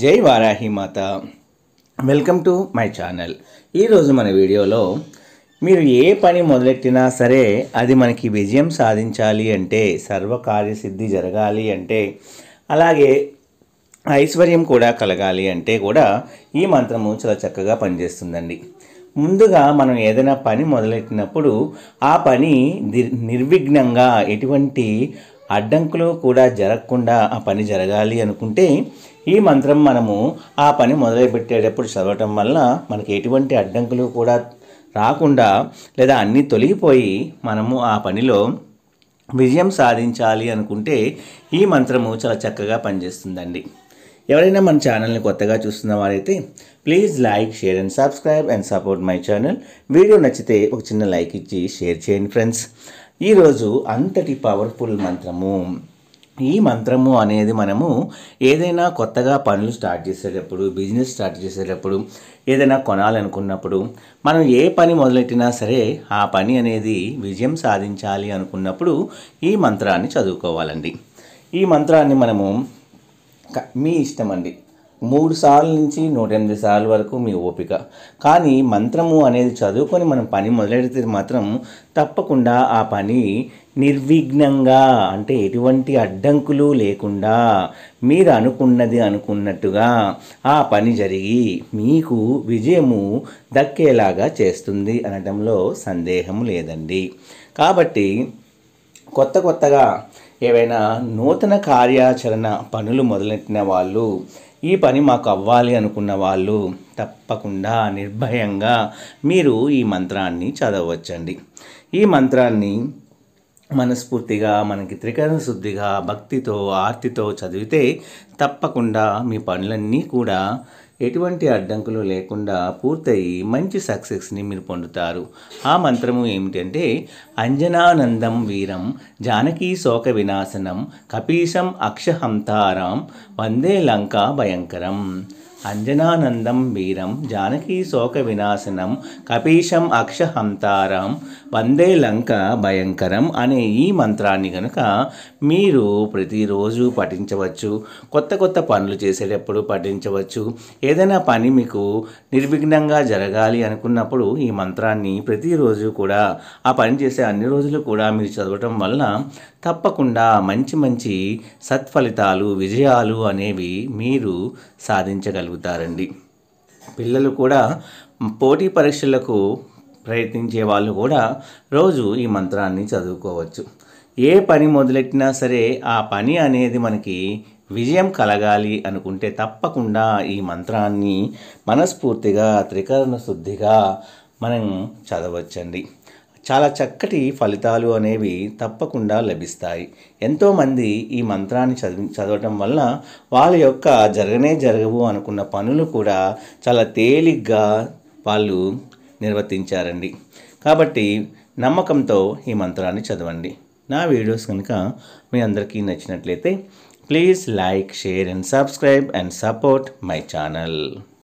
జై వారాహి మాత. Welcome to my channel. ఈరోజు మన వీడియోలో మీరు ఏ పని మొదలెట్టినా సరే అది మనకి విజయం సాధించాలి అంటే, సర్వకార్యసిద్ధి జరగాలి అంటే, అలాగే ఐశ్వర్యం కూడా కలగాలి అంటే కూడా ఈ మంత్రము చాలా చక్కగా పనిచేస్తుందండి. ముందుగా మనం ఏదైనా పని మొదలెట్టినప్పుడు ఆ పని నిర్విఘ్నంగా ఎటువంటి అడ్డంకులు కూడా జరగకుండా ఆ పని జరగాలి అనుకుంటే ఈ మంత్రం మనము ఆ పని మొదలుపెట్టేటప్పుడు చదవటం వల్ల మనకి ఎటువంటి అడ్డంకులు కూడా రాకుండా లేదా అన్నీ తొలగిపోయి మనము ఆ పనిలో విజయం సాధించాలి అనుకుంటే ఈ మంత్రము చాలా చక్కగా పనిచేస్తుందండి. ఎవరైనా మన ఛానల్ని కొత్తగా చూస్తున్న వారైతే please like, share and subscribe and support my channel. Video నచ్చితే ఒక చిన్న లైక్ ఇచ్చి షేర్ చేయండి ఫ్రెండ్స్. ఈరోజు అంతటి పవర్ఫుల్ మంత్రము. ఈ మంత్రము అనేది మనము ఏదైనా కొత్తగా పనులు స్టార్ట్ చేసేటప్పుడు, బిజినెస్ స్టార్ట్ చేసేటప్పుడు, ఏదైనా కొనాలనుకున్నప్పుడు, మనం ఏ పని మొదలెట్టినా సరే ఆ పని అనేది విజయం సాధించాలి అనుకున్నప్పుడు ఈ మంత్రాన్ని చదువుకోవాలండి. ఈ మంత్రాన్ని మనము మీ ఇష్టం అండి, 3 సార్లు నుంచి 108 సార్లు వరకు మీ ఓపిక. కానీ మంత్రము అనేది చదువుకొని మనం పని మొదలెడితే మాత్రం తప్పకుండా ఆ పని నిర్విఘ్నంగా, అంటే ఎటువంటి అడ్డంకులు లేకుండా మీరు అనుకున్నది అనుకున్నట్టుగా ఆ పని జరిగి మీకు విజయము దక్కేలాగా చేస్తుంది అనడంలో సందేహం లేదండి. కాబట్టి కొత్తగా ఏవైనా నూతన కార్యాచరణ పనులు మొదలెట్టిన వాళ్ళు, ఈ పని మాకు అవ్వాలి అనుకున్న వాళ్ళు తప్పకుండా నిర్భయంగా మీరు ఈ మంత్రాన్ని చదవచ్చండి. ఈ మంత్రాన్ని మనస్ఫూర్తిగా, మనకి త్రికరణ శుద్ధిగా, భక్తితో, ఆర్తితో చదివితే తప్పకుండా మీ పనులన్నీ కూడా ఎటువంటి అడ్డంకులు లేకుండా పూర్తయి మంచి సక్సెస్ని మీరు పొందుతారు. ఆ మంత్రము ఏమిటంటే, అంజనానందం వీరం జానకీ శోక వినాశనం కపీశం అక్షహంతారాం వందే లంకా భయంకరం. అంజనానందం వీరం జానకీ శోక వినాశనం కపీశం అక్షహంతారం వందే లంక భయంకరం అనే ఈ మంత్రాన్ని కనుక మీరు ప్రతిరోజు పఠించవచ్చు. కొత్త పనులు చేసేటప్పుడు పఠించవచ్చు. ఏదైనా పని మీకు నిర్విఘ్నంగా జరగాలి అనుకున్నప్పుడు ఈ మంత్రాన్ని ప్రతిరోజు కూడా, ఆ పని చేసే అన్ని రోజులు కూడా మీరు చదవటం వల్ల తప్పకుండా మంచి సత్ఫలితాలు, విజయాలు అనేవి మీరు సాధించగలుగుతారండి. పిల్లలు కూడా, పోటీ పరీక్షలకు ప్రయత్నించే వాళ్ళు కూడా రోజు ఈ మంత్రాన్ని చదువుకోవచ్చు. ఏ పని మొదలెట్టినా సరే ఆ పని అనేది మనకి విజయం కలగాలి అనుకుంటే తప్పకుండా ఈ మంత్రాన్ని మనస్ఫూర్తిగా, త్రికరణ శుద్ధిగా మనం చదవచ్చండి. చాలా చక్కటి ఫలితాలు అనేవి తప్పకుండా లభిస్తాయి. ఎంతోమంది ఈ మంత్రాన్ని చదవటం వల్ల వాళ్ళ యొక్క జరగవు అనుకున్న పనులు కూడా చాలా తేలిగ్గా వాళ్ళు నిర్వర్తించారండి. కాబట్టి నమ్మకంతో ఈ మంత్రాన్ని చదవండి. నా వీడియోస్ కనుక మీ అందరికీ నచ్చినట్లయితే please like, share and subscribe and support my channel.